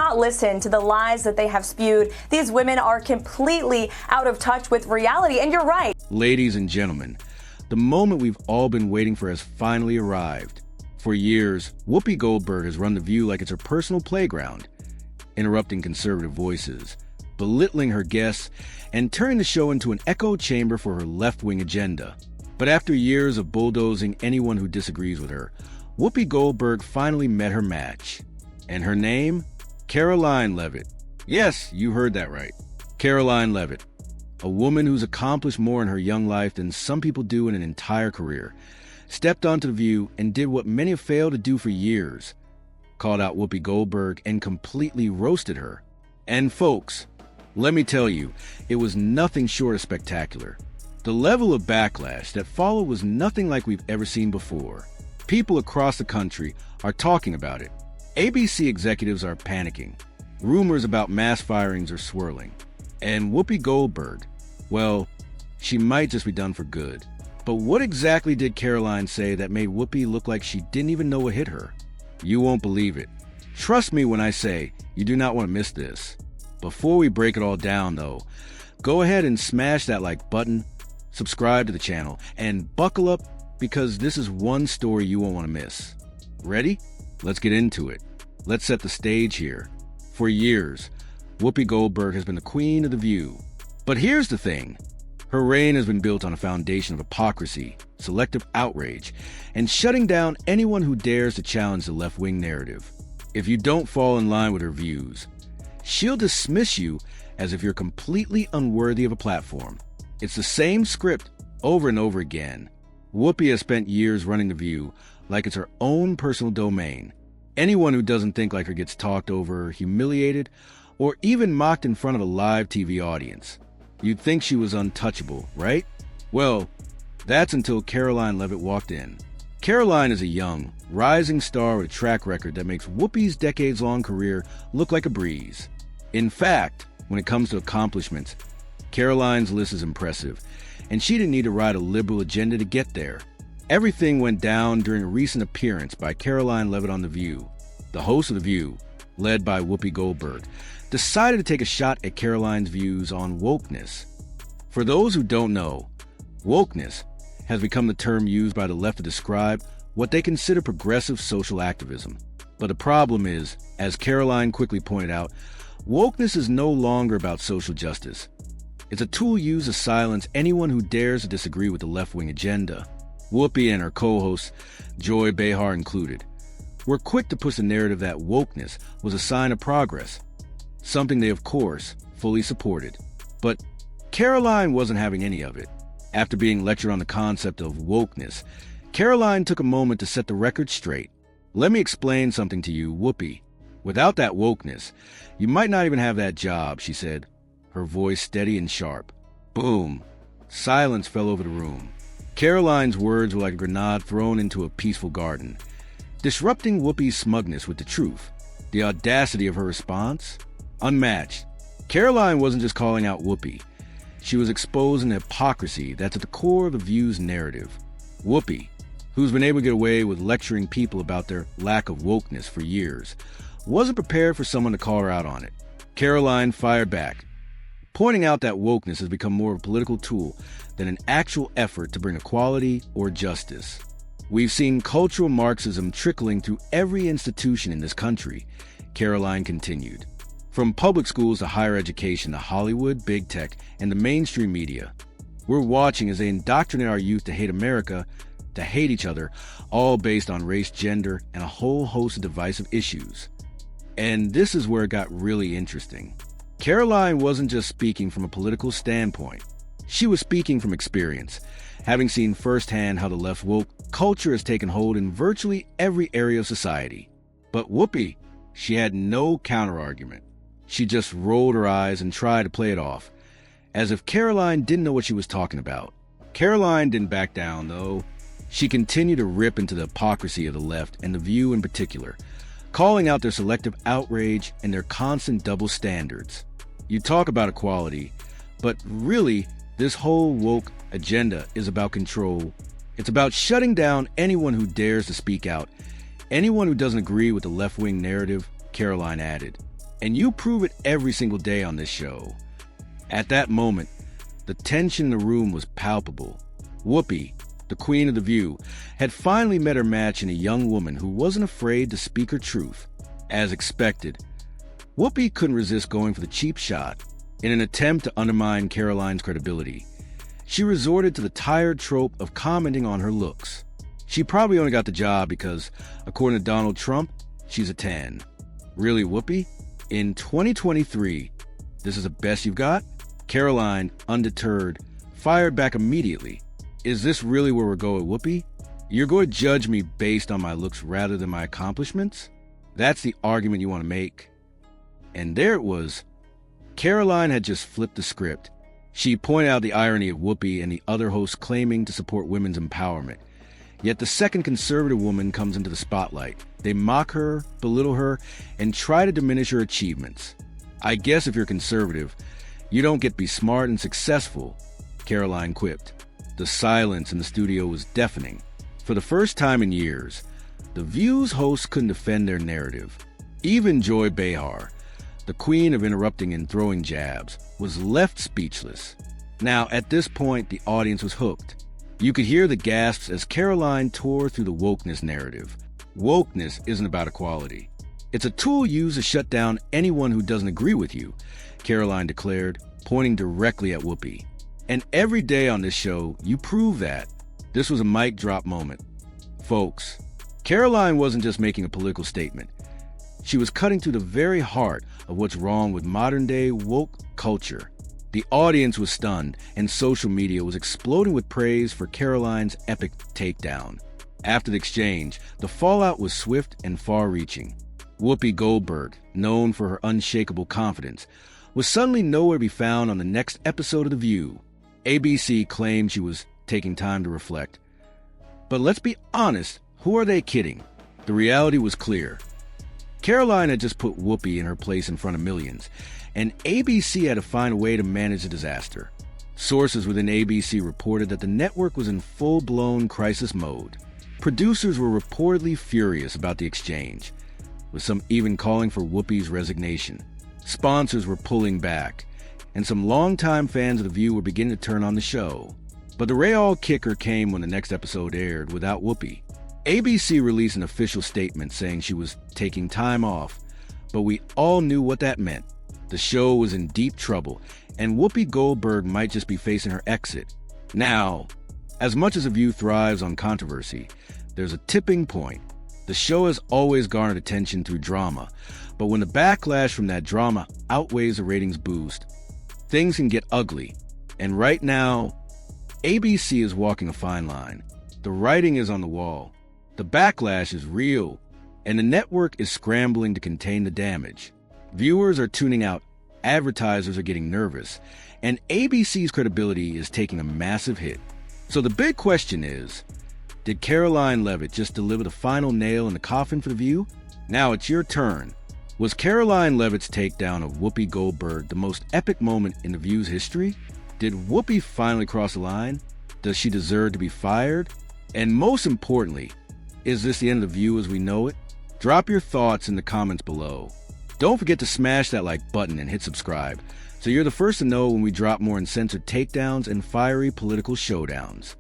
not listen to the lies that they have spewed. These women are completely out of touch with reality, and you're right. Ladies and gentlemen, the moment we've all been waiting for has finally arrived. For years, Whoopi Goldberg has run The View like it's her personal playground, interrupting conservative voices, belittling her guests, and turning the show into an echo chamber for her left-wing agenda. But after years of bulldozing anyone who disagrees with her, Whoopi Goldberg finally met her match. And her name? Karoline Leavitt. Yes, you heard that right. Karoline Leavitt. A woman who's accomplished more in her young life than some people do in an entire career, stepped onto The View and did what many have failed to do for years, called out Whoopi Goldberg and completely roasted her. And folks, let me tell you, it was nothing short of spectacular. The level of backlash that followed was nothing like we've ever seen before. People across the country are talking about it. ABC executives are panicking. Rumors about mass firings are swirling. And Whoopi Goldberg, well, she might just be done for good. But what exactly did Karoline say that made Whoopi look like she didn't even know what hit her? You won't believe it. Trust me when I say you do not want to miss this. Before we break it all down, though, go ahead and smash that like button, subscribe to the channel, and buckle up because this is one story you won't want to miss. Ready? Let's get into it. Let's set the stage here. For years, Whoopi Goldberg has been the queen of The View. But here's the thing. Her reign has been built on a foundation of hypocrisy, selective outrage, and shutting down anyone who dares to challenge the left-wing narrative. If you don't fall in line with her views, she'll dismiss you as if you're completely unworthy of a platform. It's the same script over and over again. Whoopi has spent years running The View like it's her own personal domain. Anyone who doesn't think like her gets talked over, humiliated, or even mocked in front of a live TV audience. You'd think she was untouchable, right? Well, that's until Karoline Leavitt walked in. Karoline is a young, rising star with a track record that makes Whoopi's decades-long career look like a breeze. In fact, when it comes to accomplishments, Karoline's list is impressive, and she didn't need to ride a liberal agenda to get there. Everything went down during a recent appearance by Karoline Leavitt on The View. The host of The View, led by Whoopi Goldberg, decided to take a shot at Karoline's views on wokeness. For those who don't know, wokeness has become the term used by the left to describe what they consider progressive social activism. But the problem is, as Karoline quickly pointed out, wokeness is no longer about social justice. It's a tool used to silence anyone who dares to disagree with the left-wing agenda. Whoopi and her co-hosts, Joy Behar included, were quick to push the narrative that wokeness was a sign of progress, something they, of course, fully supported. But Karoline wasn't having any of it. After being lectured on the concept of wokeness, Karoline took a moment to set the record straight. Let me explain something to you, Whoopi. Without that wokeness, you might not even have that job, she said, her voice steady and sharp. Boom. Silence fell over the room. Karoline's words were like a grenade thrown into a peaceful garden, disrupting Whoopi's smugness with the truth. The audacity of her response? Unmatched. Karoline wasn't just calling out Whoopi. She was exposing the hypocrisy that's at the core of The View's narrative. Whoopi, who's been able to get away with lecturing people about their lack of wokeness for years, wasn't prepared for someone to call her out on it. Karoline fired back, pointing out that wokeness has become more of a political tool than an actual effort to bring equality or justice. We've seen cultural Marxism trickling through every institution in this country, Karoline continued. From public schools to higher education to Hollywood, big tech, and the mainstream media. We're watching as they indoctrinate our youth to hate America, to hate each other, all based on race, gender, and a whole host of divisive issues. And this is where it got really interesting. Karoline wasn't just speaking from a political standpoint. She was speaking from experience, having seen firsthand how the left woke culture has taken hold in virtually every area of society. But Whoopi, she had no counter-argument. She just rolled her eyes and tried to play it off, as if Karoline didn't know what she was talking about. Karoline didn't back down, though. She continued to rip into the hypocrisy of the left and The View in particular, calling out their selective outrage and their constant double standards. You talk about equality, but really, this whole woke agenda is about control. It's about shutting down anyone who dares to speak out, anyone who doesn't agree with the left-wing narrative, Karoline added. And you prove it every single day on this show. At that moment, the tension in the room was palpable. Whoopi, the queen of The View, had finally met her match in a young woman who wasn't afraid to speak her truth. As expected, Whoopi couldn't resist going for the cheap shot. In an attempt to undermine Karoline's credibility, she resorted to the tired trope of commenting on her looks. She probably only got the job because, according to Donald Trump, she's a 10. Really, Whoopi? In 2023, this is the best you've got? Karoline, undeterred, fired back immediately. Is this really where we're going, Whoopi? You're going to judge me based on my looks rather than my accomplishments? That's the argument you want to make? And there it was. Karoline had just flipped the script. She pointed out the irony of Whoopi and the other hosts claiming to support women's empowerment. Yet the second conservative woman comes into the spotlight. They mock her, belittle her, and try to diminish her achievements. I guess if you're conservative, you don't get to be smart and successful, Karoline quipped. The silence in the studio was deafening. For the first time in years, The View's hosts couldn't defend their narrative. Even Joy Behar, the queen of interrupting and throwing jabs, was left speechless. Now, at this point, the audience was hooked. You could hear the gasps as Karoline tore through the wokeness narrative. Wokeness isn't about equality. It's a tool used to shut down anyone who doesn't agree with you, Karoline declared, pointing directly at Whoopi. And every day on this show, you prove that. This was a mic drop moment. Folks, Karoline wasn't just making a political statement. She was cutting through the very heart of what's wrong with modern-day woke culture. The audience was stunned, and social media was exploding with praise for Karoline's epic takedown. After the exchange, the fallout was swift and far-reaching. Whoopi Goldberg, known for her unshakable confidence, was suddenly nowhere to be found on the next episode of The View. ABC claimed she was taking time to reflect. But let's be honest, who are they kidding? The reality was clear. Karoline had just put Whoopi in her place in front of millions, and ABC had to find a way to manage the disaster. Sources within ABC reported that the network was in full-blown crisis mode. Producers were reportedly furious about the exchange, with some even calling for Whoopi's resignation. Sponsors were pulling back, and some longtime fans of The View were beginning to turn on the show. But the Real kicker came when the next episode aired without Whoopi. ABC released an official statement saying she was taking time off, but we all knew what that meant. The show was in deep trouble, and Whoopi Goldberg might just be facing her exit. Now, as much as The View thrives on controversy, there's a tipping point. The show has always garnered attention through drama, but when the backlash from that drama outweighs the ratings boost, things can get ugly. And right now, ABC is walking a fine line. The writing is on the wall. The backlash is real, and the network is scrambling to contain the damage. Viewers are tuning out, advertisers are getting nervous, and ABC's credibility is taking a massive hit. So the big question is, did Karoline Leavitt just deliver the final nail in the coffin for The View? Now it's your turn. Was Karoline Leavitt's takedown of Whoopi Goldberg the most epic moment in The View's history? Did Whoopi finally cross the line? Does she deserve to be fired? And most importantly, is this the end of The View as we know it? Drop your thoughts in the comments below. Don't forget to smash that like button and hit subscribe, so you're the first to know when we drop more uncensored takedowns and fiery political showdowns.